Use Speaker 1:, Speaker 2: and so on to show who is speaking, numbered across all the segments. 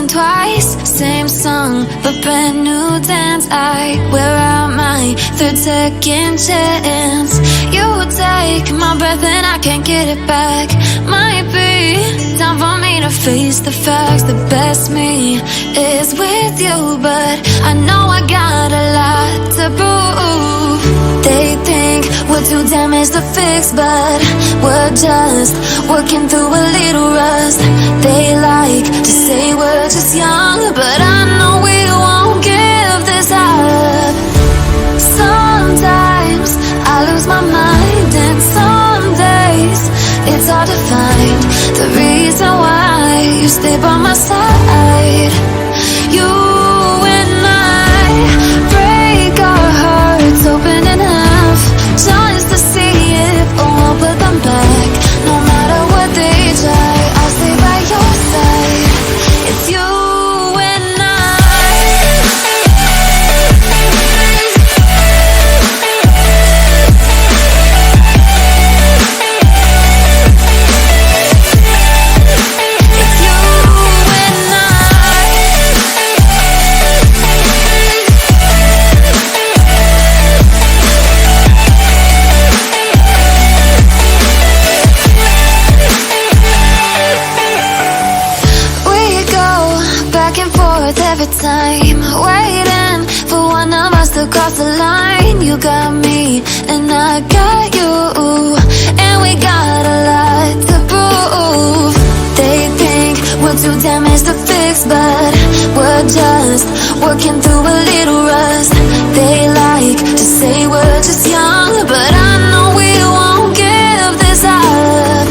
Speaker 1: think twice. Same song, but brand new dance. I wear out my third second chance. You take my breath and I can't get it back. Might be time for me to face the facts. The best me is with you, but I know I got a lot to prove. They think we're too damaged to fix, but we're just working through a little rust. They like to say we're just young, but I know we won't give this up. Sometimes I lose my mind, and some days it's hard to find the reason why you stay by my side. You and I break our hearts open in half, just to see if we'll put them back. No matter what they try, I'll stay by your side. It's you and every time, waiting for one of us to cross the line. You got me and I got you, and we got a lot to prove. They think we're too damaged to fix, but we're just working through a little rust. They like to say we're just young, but I know we won't give this up.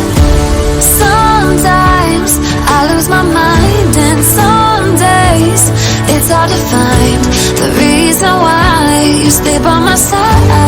Speaker 1: Sometimes I lose my mind, and some days it's hard to find the reason why you stay by my side.